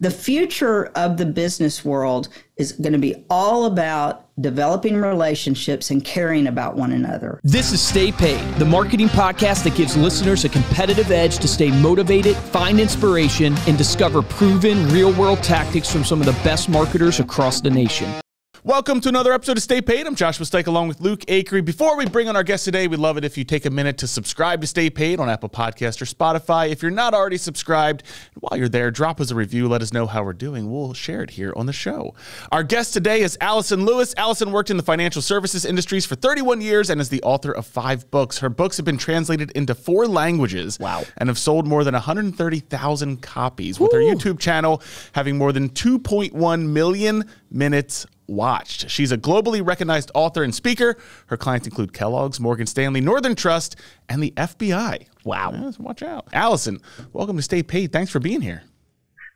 The future of the business world is going to be all about developing relationships and caring about one another. This is Stay Paid, the marketing podcast that gives listeners a competitive edge to stay motivated, find inspiration, and discover proven real-world tactics from some of the best marketers across the nation. Welcome to another episode of Stay Paid. I'm Joshua Stike along with Luke Acree. Before we bring on our guest today, we'd love it if you take a minute to subscribe to Stay Paid on Apple Podcasts or Spotify. If you're not already subscribed, while you're there, drop us a review. Let us know how we're doing. We'll share it here on the show. Our guest today is Allyson Lewis. Allyson worked in the financial services industries for 31 years and is the author of 5 books. Her books have been translated into 4 languages. Wow. And have sold more than 130,000 copies, with her YouTube channel having more than 2.1 million minutes watched. She's a globally recognized author and speaker. Her clients include Kellogg's, Morgan Stanley, Northern Trust, and the FBI. Wow. Yeah, so watch out. Allyson, welcome to Stay Paid. Thanks for being here.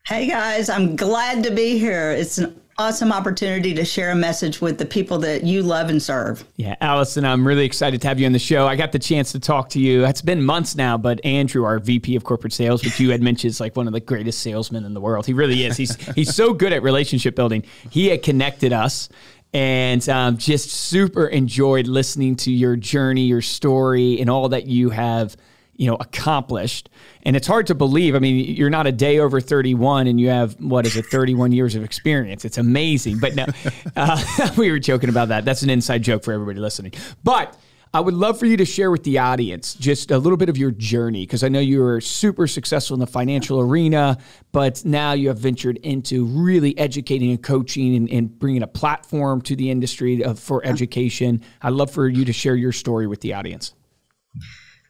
Hey guys, I'm glad to be here. It's an awesome opportunity to share a message with the people that you love and serve. Yeah, Allyson, I'm really excited to have you on the show. I got the chance to talk to you. It's been months now, but Andrew, our VP of corporate sales, which you had mentioned is like one of the greatest salesmen in the world. He really is. He's so good at relationship building. He had connected us and just super enjoyed listening to your journey, your story, and all that you have accomplished. And it's hard to believe. I mean, you're not a day over 31 and you have, 31 years of experience. It's amazing. But no, we were joking about that. That's an inside joke for everybody listening. But I would love for you to share with the audience just a little bit of your journey, because I know you were super successful in the financial arena, but now you have ventured into really educating and coaching and bringing a platform to the industry for education. I'd love for you to share your story with the audience.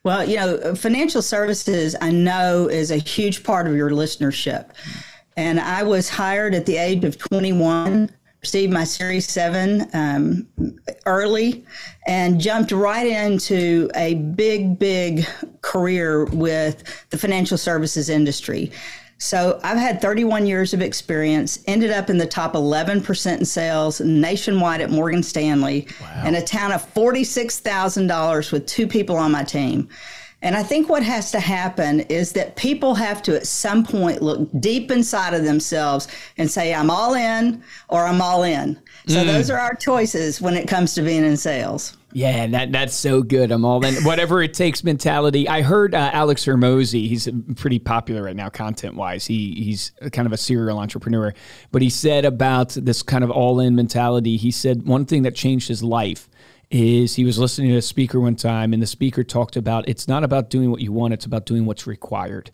Well, financial services, I know, is a huge part of your listenership. And I was hired at the age of 21, received my Series 7 early, and jumped right into a big career with the financial services industry. So I've had 31 years of experience, ended up in the top 11% in sales nationwide at Morgan Stanley. Wow. In a town of $46,000 with 2 people on my team. And I think what has to happen is that people have to at some point look deep inside of themselves and say, I'm all in or I'm all in. So those are our choices when it comes to being in sales. Yeah, that's so good. I'm all in. Whatever it takes mentality. I heard Alex Hormozi, he's pretty popular right now content-wise. He's kind of a serial entrepreneur. But he said about this kind of all-in mentality, he said one thing that changed his life is he was listening to a speaker one time, and the speaker talked about it's not about doing what you want, it's about doing what's required.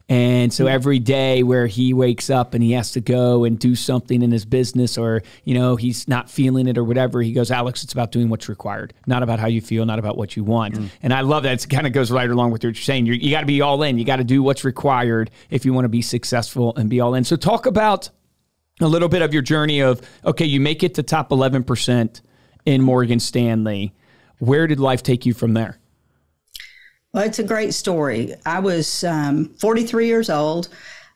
And so every day where he wakes up and he has to go and do something in his business, or, he's not feeling it or whatever, he goes, Alex, it's about doing what's required, not about how you feel, not about what you want. And I love that. It kind of goes right along with what you're saying. You got to be all in. You got to do what's required if you want to be successful and be all in. So talk about a little bit of your journey of, okay, you make it to top 11% in Morgan Stanley. Where did life take you from there? Well, it's a great story. I was 43 years old.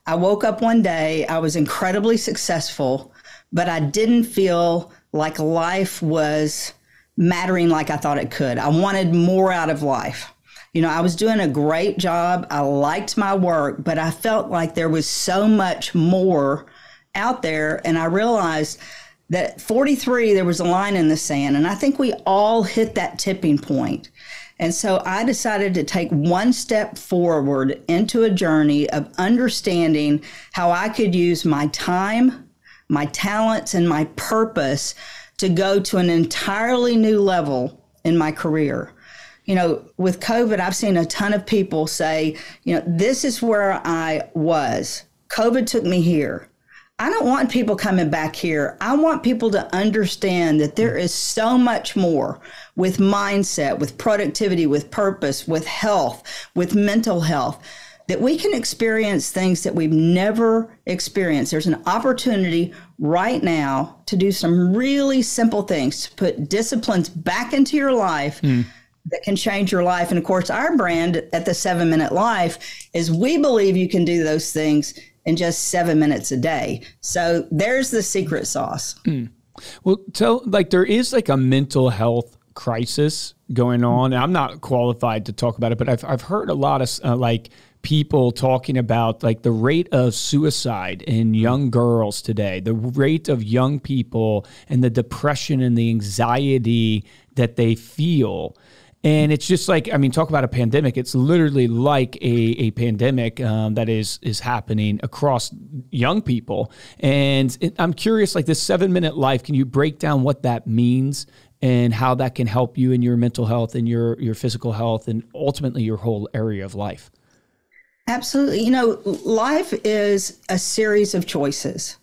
I woke up one day. I was incredibly successful, but I didn't feel like life was mattering like I thought it could. I wanted more out of life. I was doing a great job. I liked my work, but I felt like there was so much more out there. And I realized that at 43, there was a line in the sand. And I think we all hit that tipping point. And so I decided to take one step forward into a journey of understanding how I could use my time, my talents, and my purpose to go to an entirely new level in my career. With COVID, I've seen a ton of people say, this is where I was. COVID took me here. I don't want people coming back here. I want people to understand that there is so much more with mindset, with productivity, with purpose, with health, with mental health, that we can experience things that we've never experienced. There's an opportunity right now to do some really simple things, to put disciplines back into your life that can change your life. And of course, our brand at the 7-Minute Life is we believe you can do those things in just 7 minutes a day. So there's the secret sauce. Well, there is like a mental health crisis going on. And I'm not qualified to talk about it, but I've heard a lot of people talking about like the rate of suicide in young girls today, the rate of young people and the depression and the anxiety that they feel. And it's just like, I mean, talk about a pandemic. It's literally like a pandemic that is happening across young people. And I'm curious, like this 7-minute life, can you break down what that means and how that can help you in your mental health and your physical health and ultimately your whole area of life? Absolutely. You know, life is a series of choices,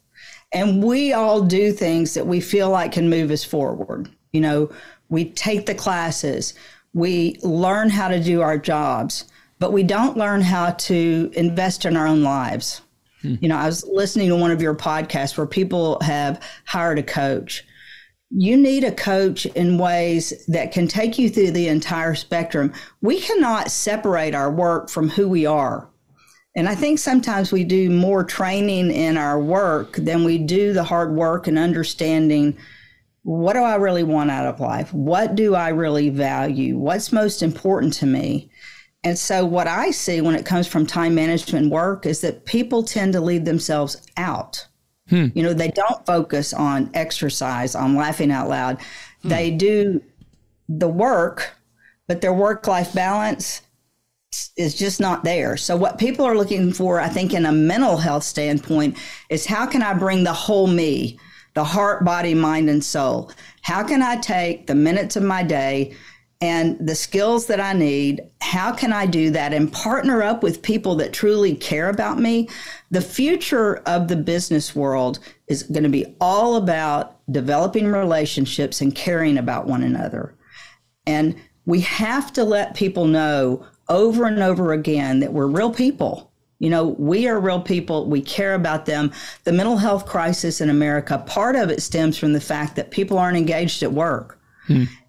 and we all do things that we feel like can move us forward. You know, we take the classes, we learn how to do our jobs, but we don't learn how to invest in our own lives. You know, I was listening to one of your podcasts where people have hired a coach. You need a coach in ways that can take you through the entire spectrum. We cannot separate our work from who we are. And I think sometimes we do more training in our work than we do the hard work and understanding, what do I really want out of life? What do I really value? What's most important to me? And so what I see when it comes from time management work is that people tend to leave themselves out. You know, they don't focus on exercise, on laughing out loud. They do the work, but their work-life balance is just not there. So what people are looking for, I think, in a mental health standpoint, is how can I bring the whole me, the heart, body, mind, and soul? How can I take the minutes of my day and the skills that I need? How can I do that and partner up with people that truly care about me? The future of the business world is going to be all about developing relationships and caring about one another. And we have to let people know over and over again that we're real people. You know, we are real people. We care about them. The mental health crisis in America, part of it stems from the fact that people aren't engaged at work.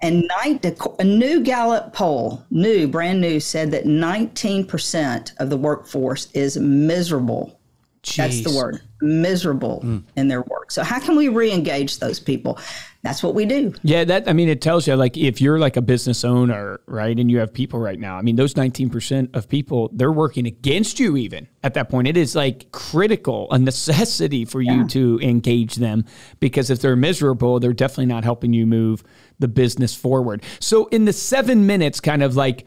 And a new Gallup poll, brand new, said that 19% of the workforce is miserable. Jeez. That's the word, miserable in their work. So how can we re-engage those people? That's what we do. Yeah, it tells you, like, if you're like a business owner, right, and you have people right now, I mean, those 19% of people, they're working against you even at that point. It is like critical, a necessity for you to engage them, because if they're miserable, they're definitely not helping you move the business forward. So in the 7 minutes, kind of like,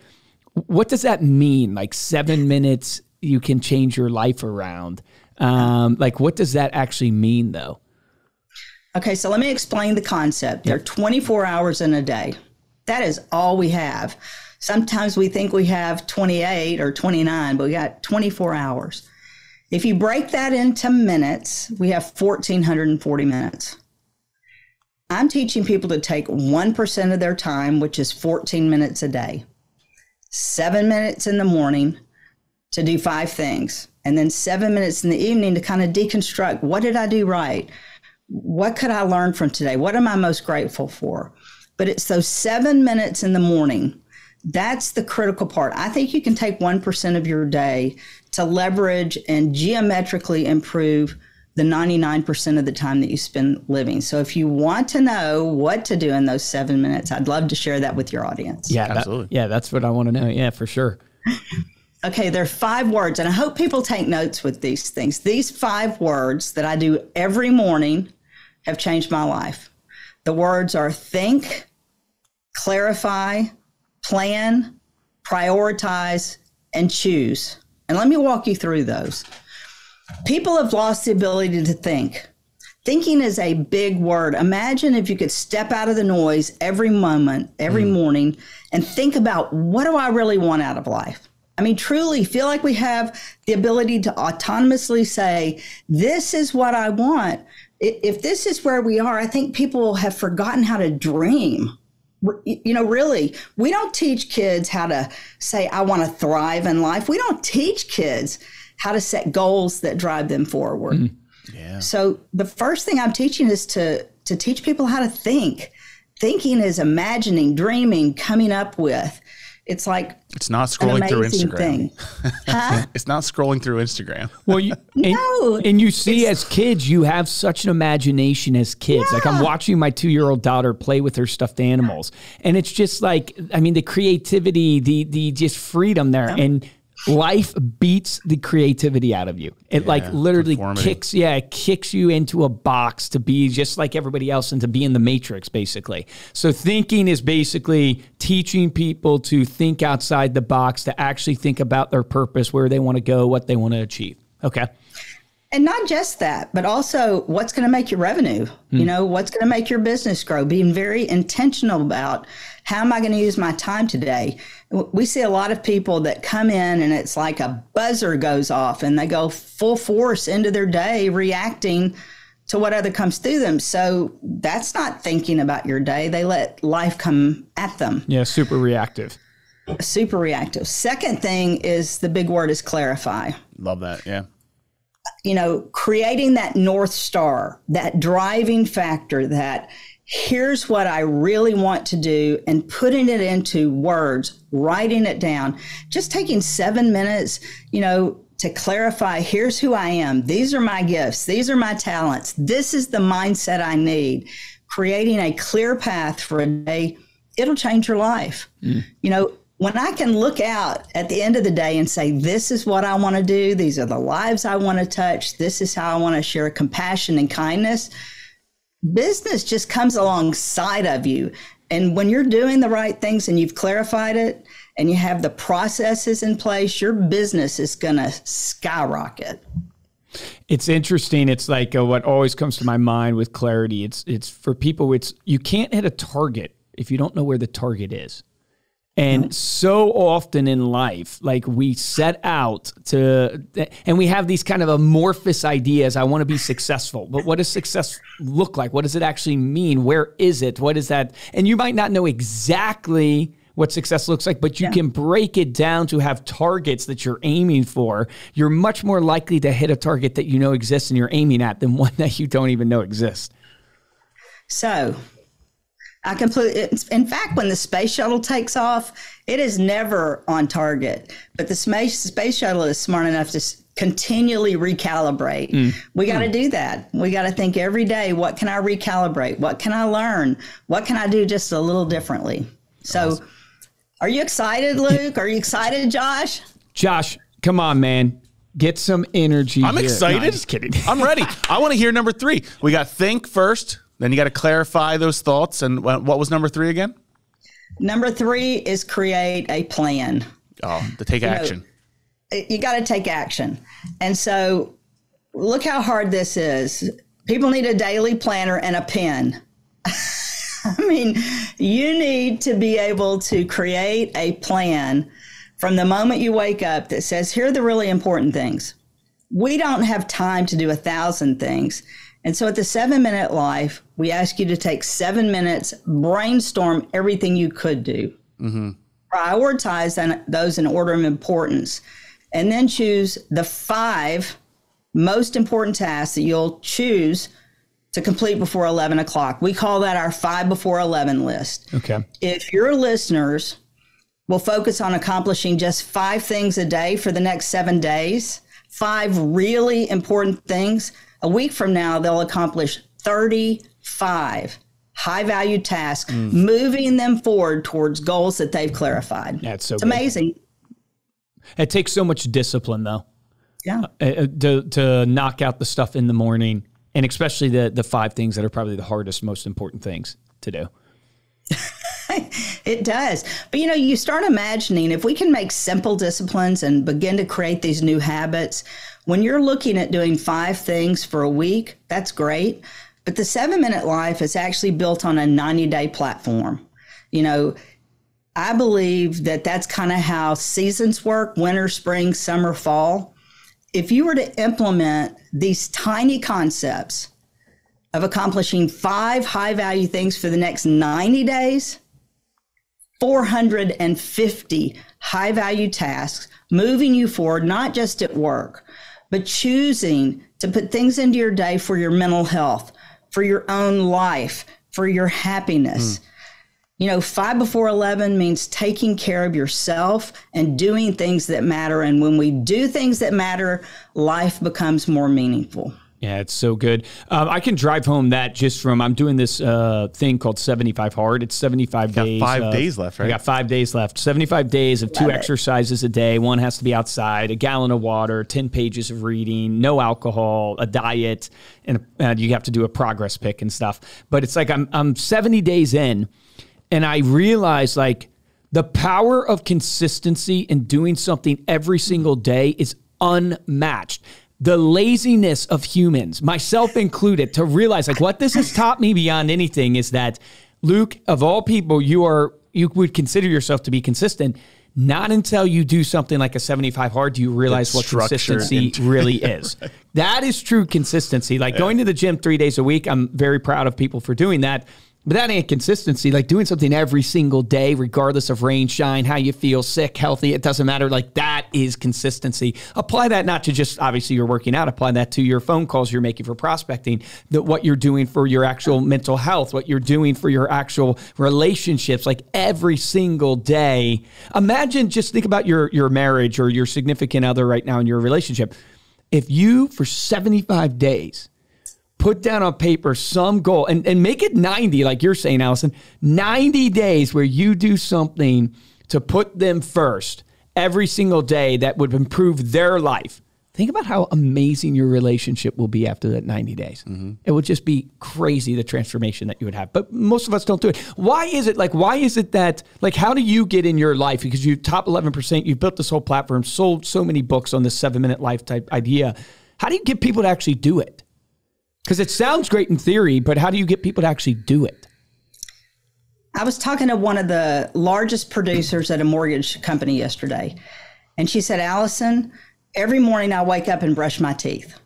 what does that mean? Like 7 minutes, you can change your life around. Like, what does that actually mean, though? Okay, so let me explain the concept. There are 24 hours in a day. That is all we have. Sometimes we think we have 28 or 29, but we got 24 hours. If you break that into minutes, we have 1,440 minutes. I'm teaching people to take 1% of their time, which is 14 minutes a day, 7 minutes in the morning to do 5 things, and then 7 minutes in the evening to kind of deconstruct. What did I do right? What could I learn from today? What am I most grateful for? But it's those 7 minutes in the morning. That's the critical part. I think you can take 1% of your day to leverage and geometrically improve the 99% of the time that you spend living. So if you want to know what to do in those 7 minutes, I'd love to share that with your audience. Yeah, absolutely. That's what I want to know. Yeah, for sure. Okay, there are 5 words, and I hope people take notes with these things. These 5 words that I do every morning have changed my life. The words are think, clarify, plan, prioritize, and choose. And let me walk you through those. People have lost the ability to think. Thinking is a big word. Imagine if you could step out of the noise every moment, every morning, and think about, what do I really want out of life? I mean, truly feel like we have the ability to autonomously say, this is what I want. If this is where we are, I think people have forgotten how to dream. You know, really, we don't teach kids how to say, I want to thrive in life. We don't teach kids how to set goals that drive them forward. Yeah. So the first thing I'm teaching is to teach people how to think. Thinking is imagining, dreaming, coming up with. It's like, it's not scrolling through Instagram. Huh? It's not scrolling through Instagram. Well, no. And you see, as kids, you have such an imagination as kids. Yeah. Like, I'm watching my 2-year-old daughter play with her stuffed animals. And it's just like, I mean, the creativity, the just freedom there. And life beats the creativity out of you. It literally kicks you into a box to be just like everybody else and to be in the matrix, basically. So thinking is basically teaching people to think outside the box, to actually think about their purpose, where they want to go, what they want to achieve. Okay. And not just that, but also what's going to make your revenue, what's going to make your business grow, being very intentional about how am I going to use my time today. We see a lot of people that come in and it's like a buzzer goes off and they go full force into their day reacting to whatever comes through them. So that's not thinking about your day. They let life come at them. Yeah, super reactive. Super reactive. Second thing is the big word is clarify. Love that. Yeah. Creating that North Star, that driving factor, that here's what I really want to do, and putting it into words, writing it down, just taking 7 minutes, to clarify, here's who I am. These are my gifts. These are my talents. This is the mindset I need. Creating a clear path for a day, it'll change your life. When I can look out at the end of the day and say, this is what I want to do, these are the lives I want to touch, this is how I want to share compassion and kindness, business just comes alongside of you. And when you're doing the right things and you've clarified it and you have the processes in place, your business is going to skyrocket. It's interesting. It's like what always comes to my mind with clarity. It's for people, you can't hit a target if you don't know where the target is. And so often in life, like we set out to, and we have these kind of amorphous ideas. I want to be successful, but what does success look like? What does it actually mean? Where is it? What is that? And you might not know exactly what success looks like, but you can break it down to have targets that you're aiming for. You're much more likely to hit a target that you know exists and you're aiming at than one that you don't even know exists. So in fact, when the space shuttle takes off, it is never on target, but the space shuttle is smart enough to continually recalibrate. We got to do that. We got to think every day, what can I recalibrate? What can I learn? What can I do just a little differently? So are you excited, Luke? Are you excited, Josh? Josh, come on, man. Get some energy. I'm excited. No, I'm just kidding. I'm ready. I want to hear number 3. We got think first. Then you got to clarify those thoughts. And what was number 3 again? Number 3 is create a plan. Oh, to take action. You got to take action. And so look how hard this is. People need a daily planner and a pen. I mean, you need to be able to create a plan from the moment you wake up that says, here are the really important things. We don't have time to do 1,000 things. And so at the 7-Minute Life, we ask you to take 7 minutes, brainstorm everything you could do, prioritize those in order of importance, and then choose the 5 most important tasks that you'll choose to complete before 11 o'clock. We call that our 5 before 11 list. Okay. If your listeners will focus on accomplishing just 5 things a day for the next 7 days, 5 really important things, a week from now, they'll accomplish 35 high-value tasks, moving them forward towards goals that they've clarified. That's so it's amazing. It takes so much discipline, though. Yeah. To knock out the stuff in the morning, and especially the 5 things that are probably the hardest, most important things to do. It does. But, you start imagining if we can make simple disciplines and begin to create these new habits, when you're looking at doing 5 things for a week, that's great. But the 7-Minute Life is actually built on a 90-day platform. I believe that that's kind of how seasons work, winter, spring, summer, fall. If you were to implement these tiny concepts of accomplishing 5 high-value things for the next 90 days, 450 high-value tasks, moving you forward, not just at work, but choosing to put things into your day for your mental health, for your own life, for your happiness. 5 before 11 means taking care of yourself and doing things that matter. And when we do things that matter, life becomes more meaningful. Yeah, it's so good. I can drive home that just from, I'm doing this thing called 75 Hard. It's 75 days. 5 days left, right? I got 5 days left. 75 days of 2 exercises a day. One has to be outside, a gallon of water, 10 pages of reading, no alcohol, a diet, and you have to do a progress pick and stuff. But it's like I'm 70 days in, and I realize like the power of consistency in doing something every single day is unmatched. The laziness of humans, myself included, to realize like what this has taught me beyond anything is that, Luke, of all people, you would consider yourself to be consistent. Not until you do something like a 75 Hard do you realize what consistency really is. Right. That is true consistency. Like going to the gym 3 days a week, I'm very proud of people for doing that. But that ain't consistency. Like doing something every single day, regardless of rain, shine, how you feel, sick, healthy, it doesn't matter. Like that is consistency. Apply that not to just, obviously you're working out, apply that to your phone calls you're making for prospecting, what you're doing for your actual mental health, what you're doing for your actual relationships, like every single day. Imagine, just think about your marriage or your significant other right now in your relationship. If you, for 75 days, put down on paper some goal and make it 90, like you're saying, Allyson, 90 days where you do something to put them first every single day that would improve their life. Think about how amazing your relationship will be after that 90 days. Mm-hmm. It would just be crazy, the transformation that you would have. But most of us don't do it. Why is it that, like, how do you get in your life? Because you top 11%, you've built this whole platform, sold so many books on this 7-minute life type idea. How do you get people to actually do it? Because it sounds great in theory, but how do you get people to actually do it? I was talking to one of the largest producers at a mortgage company yesterday, and she said, Allyson, every morning I wake up and brush my teeth.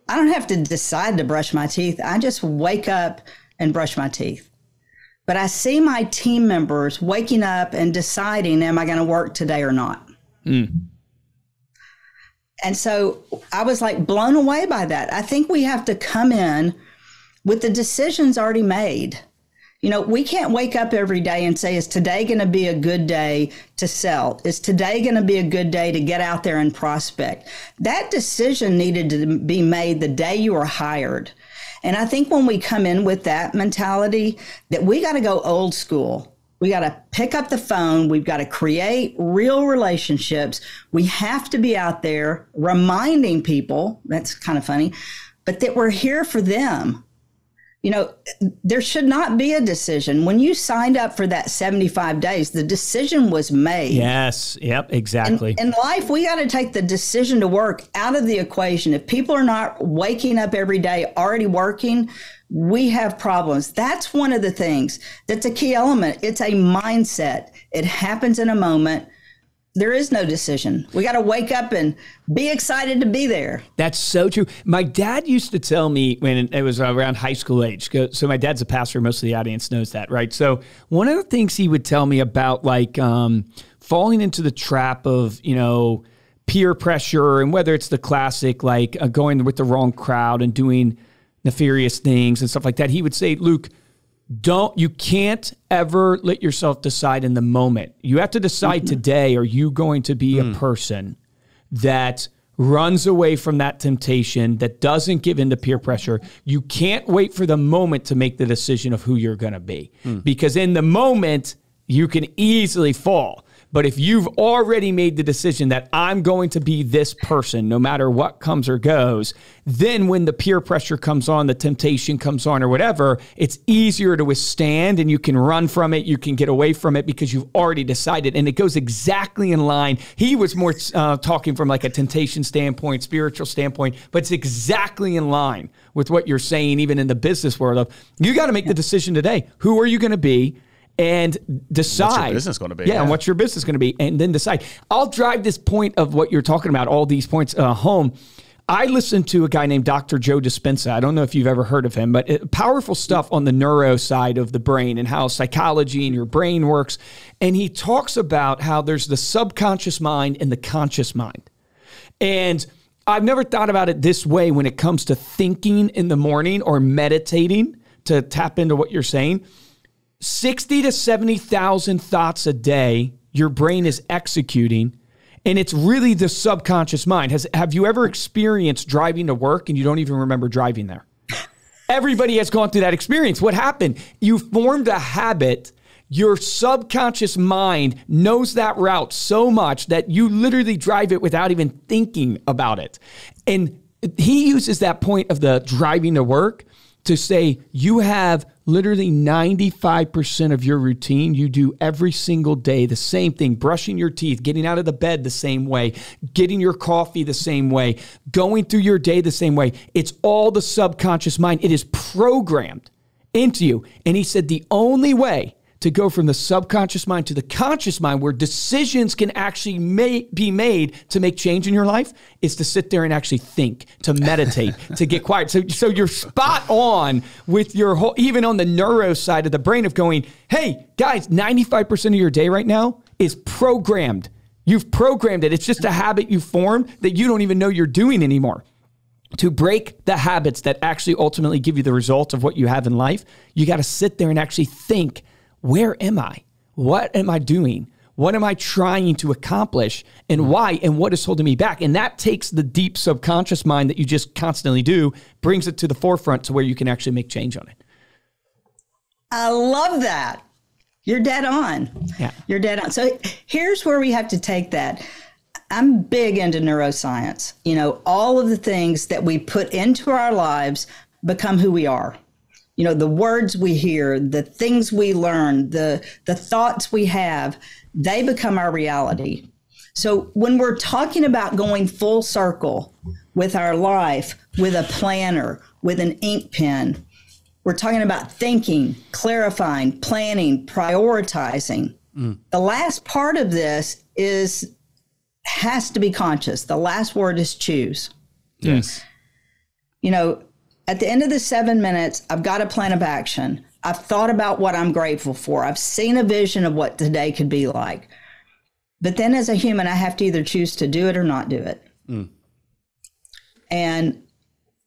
I don't have to decide to brush my teeth. I just wake up and brush my teeth. But I see my team members waking up and deciding, am I going to work today or not? Mm. And so I was like blown away by that. I think we have to come in with the decisions already made. You know, we can't wake up every day and say, is today going to be a good day to sell? Is today going to be a good day to get out there and prospect? That decision needed to be made the day you were hired. And I think when we come in with that mentality, that we got to go old school. We got to pick up the phone. We've got to create real relationships. We have to be out there reminding people, that's kind of funny, but that we're here for them. You know, there should not be a decision. When you signed up for that 75 days, the decision was made. Yes. Yep. Exactly. In life, we got to take the decision to work out of the equation. If people are not waking up every day already working, we have problems. That's one of the things that's a key element. It's a mindset. It happens in a moment. There is no decision. We got to wake up and be excited to be there. That's so true. My dad used to tell me when it was around high school age. So my dad's a pastor. Most of the audience knows that, right? So one of the things he would tell me about, like, falling into the trap of, you know, peer pressure, and whether it's the classic, like going with the wrong crowd and doing nefarious things and stuff like that. He would say, Luke, you can't ever let yourself decide in the moment. You have to decide today, are you going to be a person that runs away from that temptation, that doesn't give in to peer pressure? You can't wait for the moment to make the decision of who you're going to be. Because in the moment, you can easily fall. But if you've already made the decision that I'm going to be this person, no matter what comes or goes, then when the peer pressure comes on, the temptation comes on or whatever, it's easier to withstand, and you can run from it. You can get away from it because you've already decided. And it goes exactly in line. He was more talking from like a temptation standpoint, spiritual standpoint, but it's exactly in line with what you're saying, even in the business world of, you got to make the decision today. Who are you going to be? And decide. What's your business going to be? Yeah, and what's your business going to be? And then decide. I'll drive this point of what you're talking about, all these points home. I listened to a guy named Dr. Joe Dispenza. I don't know if you've ever heard of him, but powerful stuff on the neuro side of the brain and how psychology and your brain works. And he talks about how there's the subconscious mind and the conscious mind. And I've never thought about it this way when it comes to thinking in the morning or meditating, to tap into what you're saying. 60 to 70,000 thoughts a day your brain is executing, And it's really the subconscious mind. Have you ever experienced driving to work and you don't even remember driving there? Everybody has gone through that experience. What happened? You formed a habit. Your subconscious mind knows that route so much that you literally drive it without even thinking about it. And he uses that point of the driving to work to say you have literally 95% of your routine you do every single day, the same thing, brushing your teeth, getting out of the bed the same way, getting your coffee the same way, going through your day the same way. It's all the subconscious mind. It is programmed into you. And he said the only way to go from the subconscious mind to the conscious mind where decisions can actually be made to make change in your life is to sit there and actually think, to meditate, to get quiet. So you're spot on with your whole, even on the neuro side of the brain of going, hey, guys, 95% of your day right now is programmed. You've programmed it. It's just a habit you formed that you don't even know you're doing anymore. To break the habits that actually ultimately give you the results of what you have in life, you got to sit there and actually think, where am I? What am I doing? What am I trying to accomplish? And why? And what is holding me back? And that takes the deep subconscious mind that you just constantly do, brings it to the forefront to where you can actually make change on it. I love that. You're dead on. Yeah. You're dead on. So here's where we have to take that. I'm big into neuroscience. You know, all of the things that we put into our lives become who we are. You know, the words we hear, the things we learn, the thoughts we have, they become our reality. So when we're talking about going full circle with our life, with a planner, with an ink pen, we're talking about thinking, clarifying, planning, prioritizing. The last part of this has to be conscious. The last word is choose. Yes. You know, at the end of the 7 minutes, I've got a plan of action. I've thought about what I'm grateful for. I've seen a vision of what today could be like. But then as a human, I have to either choose to do it or not do it. And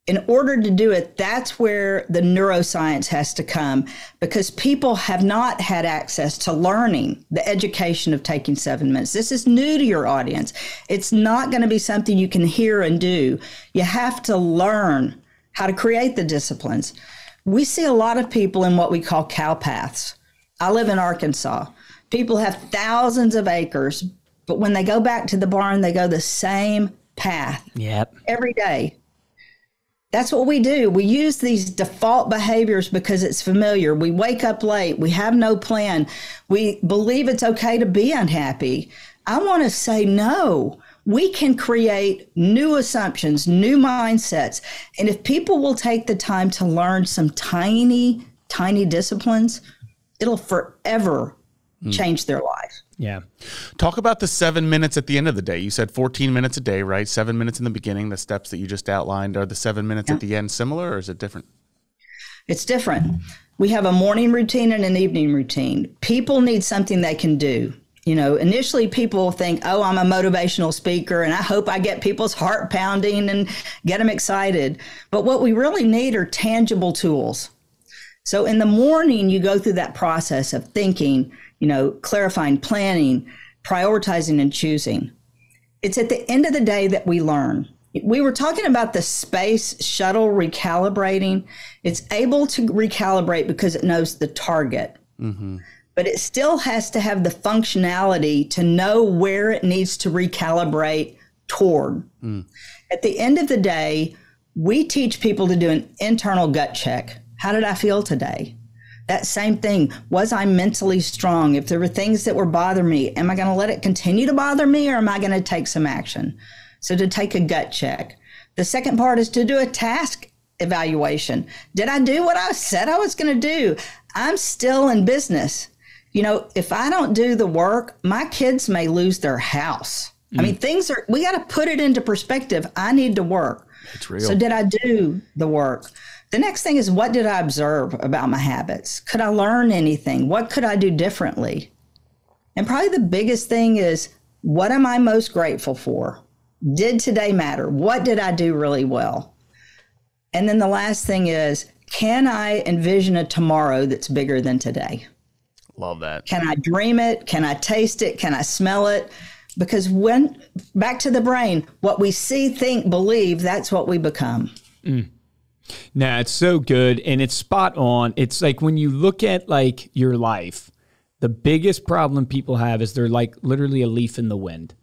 in order to do it, that's where the neuroscience has to come, because people have not had access to learning the education of taking 7 minutes. This is new to your audience. It's not going to be something you can hear and do. You have to learn how to create the disciplines. We see a lot of people in what we call cow paths. I live in Arkansas. People have thousands of acres, but when they go back to the barn, they go the same path every day. That's what we do. We use these default behaviors because it's familiar. We wake up late. We have no plan. We believe it's okay to be unhappy. I want to say no. We can create new assumptions, new mindsets. And if people will take the time to learn some tiny, tiny disciplines, it'll forever change their life. Yeah. Talk about the 7 minutes at the end of the day. You said 14 minutes a day, right? 7 minutes in the beginning, the steps that you just outlined. Are the 7 minutes at the end similar, or is it different? It's different. We have a morning routine and an evening routine. People need something they can do. You know, initially people think, oh, I'm a motivational speaker and I hope I get people's heart pounding and get them excited. But what we really need are tangible tools. So in the morning, you go through that process of thinking, you know, clarifying, planning, prioritizing, and choosing. It's at the end of the day that we learn. We were talking about the space shuttle recalibrating. It's able to recalibrate because it knows the target. But it still has to have the functionality to know where it needs to recalibrate toward. At the end of the day, we teach people to do an internal gut check. How did I feel today? That same thing. Was I mentally strong? If there were things that were bothering me, am I going to let it continue to bother me, or am I going to take some action? So to take a gut check. The second part is to do a task evaluation. Did I do what I said I was going to do? I'm still in business. You know, if I don't do the work, my kids may lose their house. I mean, we got to put it into perspective. I need to work. It's real. So did I do the work? The next thing is, what did I observe about my habits? Could I learn anything? What could I do differently? And probably the biggest thing is, what am I most grateful for? Did today matter? What did I do really well? And then the last thing is, can I envision a tomorrow that's bigger than today? Love that. Can I dream it? Can I taste it? Can I smell it? Because when, back to the brain, what we see, think, believe, that's what we become. Nah, it's so good. And it's spot on. It's like when you look at like your life, the biggest problem people have is they're like literally a leaf in the wind.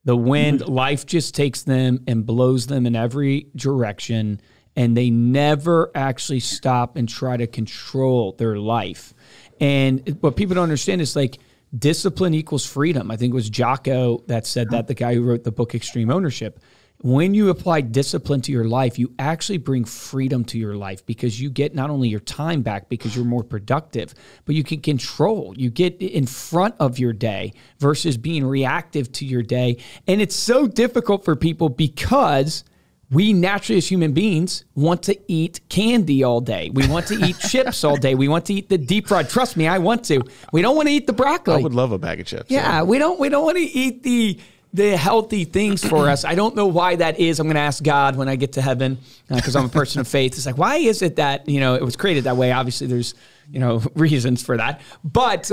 The wind, life just takes them and blows them in every direction, and they never actually stop and try to control their life. And what people don't understand is like discipline equals freedom. I think it was Jocko that said that, the guy who wrote the book Extreme Ownership. When you apply discipline to your life, you actually bring freedom to your life, because you get not only your time back because you're more productive, but you can control. You get in front of your day versus being reactive to your day. And it's so difficult for people because we naturally as human beings want to eat candy all day. We want to eat chips all day. We want to eat the deep fried. Trust me, I want to. We don't want to eat the broccoli. I would love a bag of chips. Yeah, we don't want to eat the healthy things for us. I don't know why that is. I'm going to ask God when I get to heaven, because I'm a person of faith. It's like, why is it that, it was created that way? Obviously there's, reasons for that. But,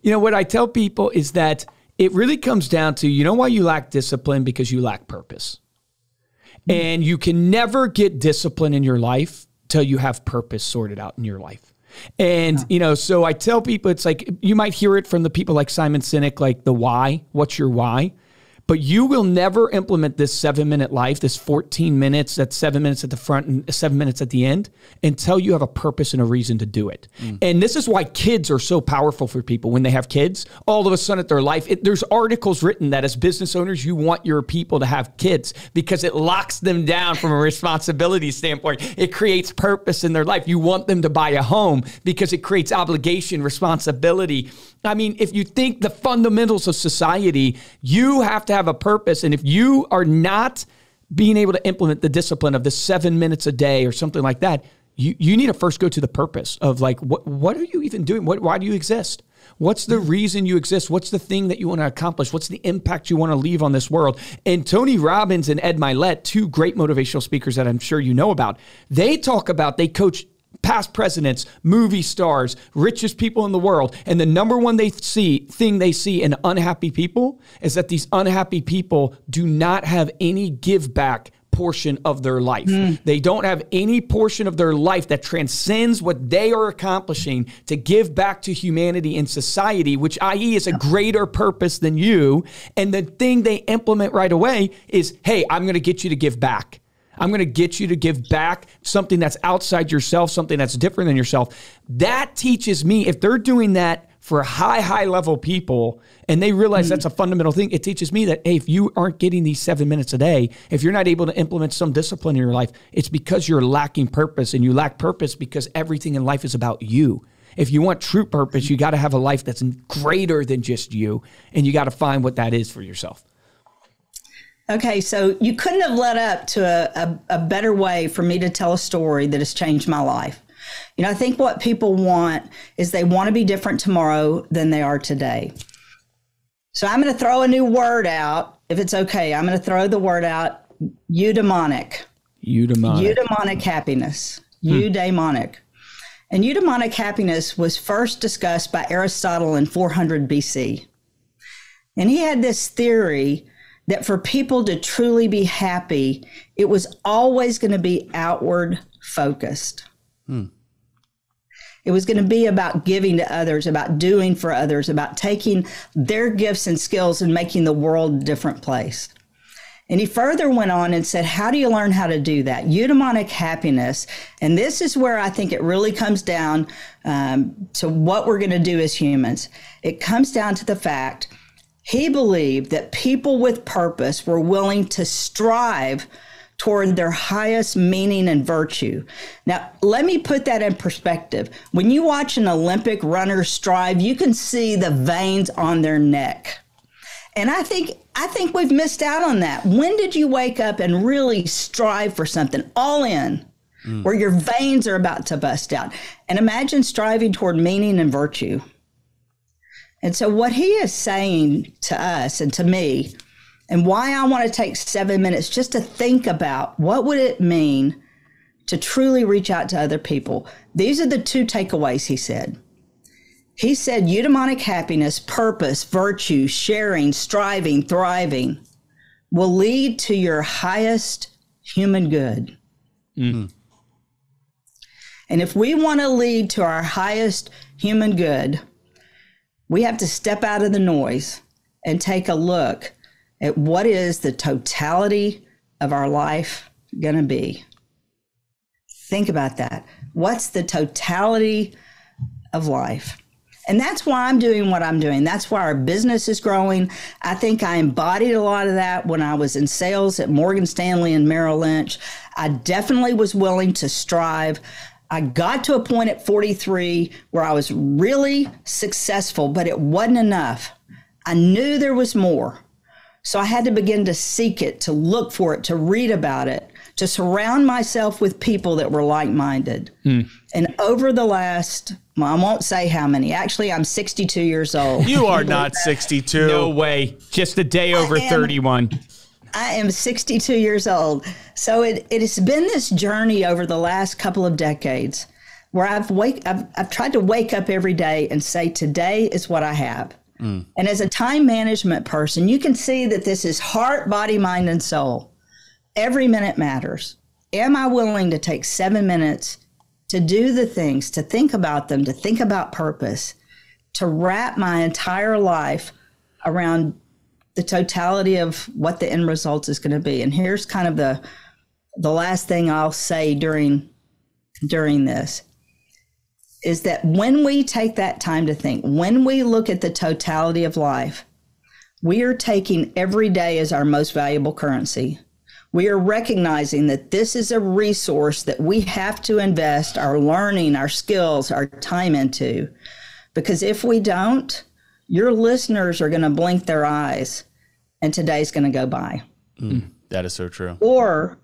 what I tell people is that it really comes down to, why you lack discipline? Because you lack purpose. And you can never get discipline in your life till you have purpose sorted out in your life. And, so I tell people, it's like, you might hear it from the people like Simon Sinek, like the why, what's your why? But you will never implement this 7-minute life, this 14 minutes, that's 7 minutes at the front and 7 minutes at the end, until you have a purpose and a reason to do it. And this is why kids are so powerful for people. When they have kids, all of a sudden at their life, there's articles written that as business owners, you want your people to have kids because it locks them down from a responsibility standpoint. It creates purpose in their life. You want them to buy a home because it creates obligation, responsibility. I mean, if you think the fundamentals of society, you have to have a purpose. And if you are not being able to implement the discipline of the 7 minutes a day or something like that, you need to first go to the purpose of like, what are you even doing? Why do you exist? What's the reason you exist? What's the thing that you want to accomplish? What's the impact you want to leave on this world? And Tony Robbins and Ed Mylett, two great motivational speakers that I'm sure you know about, they coach past presidents, movie stars, richest people in the world. And the number one thing they see in unhappy people is that these unhappy people do not have any give back portion of their life. They don't have any portion of their life that transcends what they are accomplishing to give back to humanity and society, which i.e. is a greater purpose than you. And the thing they implement right away is, hey, I'm going to get you to give back. I'm going to get you to give back something that's outside yourself, something that's different than yourself. That teaches me, if they're doing that for high level people and they realize that's a fundamental thing, it teaches me that, hey, if you aren't getting these 7 minutes a day, if you're not able to implement some discipline in your life, it's because you're lacking purpose, and you lack purpose because everything in life is about you. If you want true purpose, you got to have a life that's greater than just you, and you got to find what that is for yourself. Okay, so you couldn't have led up to a better way for me to tell a story that has changed my life. I think what people want is they want to be different tomorrow than they are today. So I'm going to throw a new word out, if it's okay. I'm going to throw the word out, eudaimonic. Eudaimonic happiness. Eudaimonic. And eudaimonic happiness was first discussed by Aristotle in 400 BC. And he had this theory that for people to truly be happy, it was always going to be outward focused. It was going to be about giving to others, about doing for others, about taking their gifts and skills and making the world a different place. And he further went on and said, how do you learn how to do that? Eudaimonic happiness. And this is where I think it really comes down to what we're going to do as humans. It comes down to the fact he believed that people with purpose were willing to strive toward their highest meaning and virtue. Now, let me put that in perspective. When you watch an Olympic runner strive, you can see the veins on their neck. And I think we've missed out on that. When did you wake up and really strive for something all in, where your veins are about to bust out? And imagine striving toward meaning and virtue. And so what he is saying to us and to me, and why I want to take 7 minutes just to think about what would it mean to truly reach out to other people. These are the two takeaways, he said. He said eudaimonic happiness, purpose, virtue, sharing, striving, thriving will lead to your highest human good. Mm-hmm. And if we want to lead to our highest human good, we have to step out of the noise and take a look at what is the totality of our life going to be. Think about that. What's the totality of life? And that's why I'm doing what I'm doing. That's why our business is growing. I think I embodied a lot of that when I was in sales at Morgan Stanley and Merrill Lynch. I definitely was willing to strive. I got to a point at 43 where I was really successful, but it wasn't enough. I knew there was more. So I had to begin to seek it, to look for it, to read about it, to surround myself with people that were like-minded. And over the last, well, I won't say how many. Actually, I'm 62 years old. You are not 62. No way. Just a day over 31. I am 62 years old. So it has been this journey over the last couple of decades where I've tried to wake up every day and say, today is what I have. And as a time management person, you can see that this is heart, body, mind, and soul. Every minute matters. Am I willing to take 7 minutes to do the things, to think about them, to think about purpose, to wrap my entire life around the totality of what the end result is going to be? And here's kind of the last thing I'll say during this. Is that when we take that time to think, when we look at the totality of life, we are taking every day as our most valuable currency. We are recognizing that this is a resource that we have to invest our learning, our skills, our time into. Because if we don't, your listeners are going to blink their eyes and today's going to go by. That is so true. Or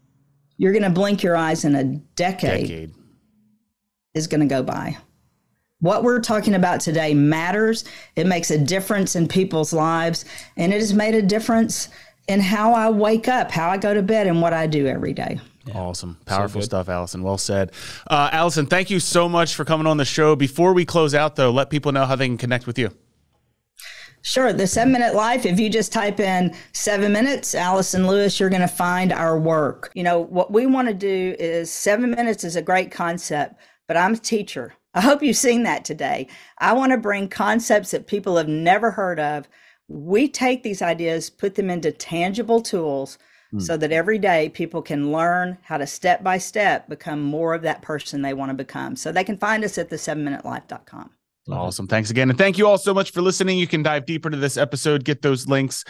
you're going to blink your eyes and a decade is going to go by. What we're talking about today matters. It makes a difference in people's lives, and it has made a difference in how I wake up, how I go to bed, and what I do every day. Yeah. Awesome. Powerful stuff, Allyson. Well said. Allyson, thank you so much for coming on the show. Before we close out, though, let people know how they can connect with you. Sure. The 7 Minute Life, if you just type in 7 minutes, Allyson Lewis, you're going to find our work. You know, what we want to do is 7 minutes is a great concept, but I'm a teacher. I hope you've seen that today. I want to bring concepts that people have never heard of. We take these ideas, put them into tangible tools so that every day people can learn how to step by step become more of that person they want to become. So they can find us at the7minutelife.com. Awesome. Thanks again. And thank you all so much for listening. You can dive deeper into this episode, get those links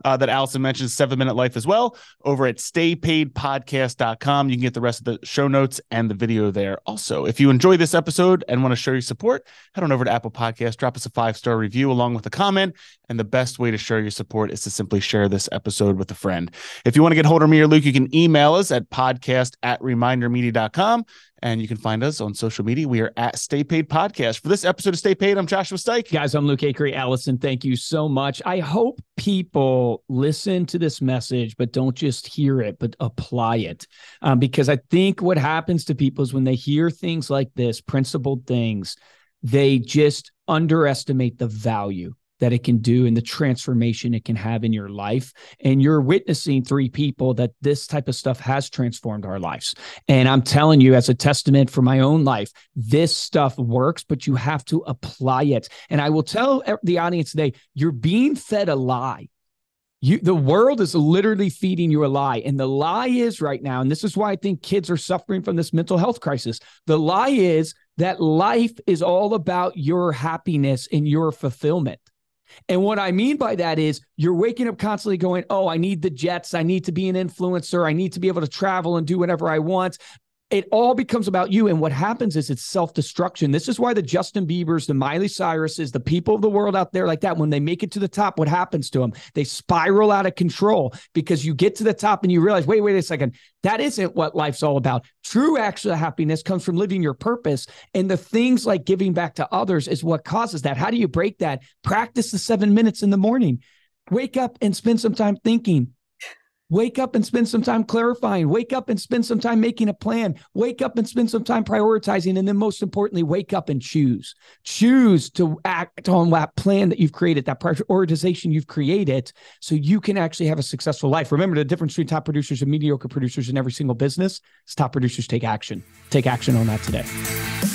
that Allyson mentioned, 7 Minute Life as well, over at staypaidpodcast.com. You can get the rest of the show notes and the video there. Also, if you enjoy this episode and want to show your support, head on over to Apple Podcasts, drop us a 5-star review along with a comment. And the best way to show your support is to simply share this episode with a friend. If you want to get hold of me or Luke, you can email us at podcast@remindermedia.com. And you can find us on social media. We are at Stay Paid Podcast. For this episode of Stay Paid, I'm Joshua Stike. Guys, I'm Luke Akery. Allyson, thank you so much. I hope people listen to this message, but don't just hear it, but apply it. Because I think what happens to people is when they hear things like this, principled things, they just underestimate the value that it can do and the transformation it can have in your life. And you're witnessing 3 people that this type of stuff has transformed our lives. And I'm telling you, as a testament for my own life, this stuff works, but you have to apply it. And I will tell the audience today, you're being fed a lie. The world is literally feeding you a lie. And the lie is right now, and this is why I think kids are suffering from this mental health crisis. The lie is that life is all about your happiness and your fulfillment. And what I mean by that is you're waking up constantly going, oh, I need the jets. I need to be an influencer. I need to be able to travel and do whatever I want. It all becomes about you. And what happens is it's self-destruction. This is why the Justin Biebers, the Miley Cyruses, the people of the world out there like that, when they make it to the top, what happens to them? They spiral out of control because you get to the top and you realize, wait a second, that isn't what life's all about. True actual happiness comes from living your purpose. And the things like giving back to others is what causes that. How do you break that? Practice the 7 minutes in the morning. Wake up and spend some time thinking. Wake up and spend some time clarifying. Wake up and spend some time making a plan. Wake up and spend some time prioritizing. And then most importantly, wake up and choose. Choose to act on that plan that you've created, that prioritization you've created, so you can actually have a successful life. Remember, the difference between top producers and mediocre producers in every single business is top producers take action. Take action on that today.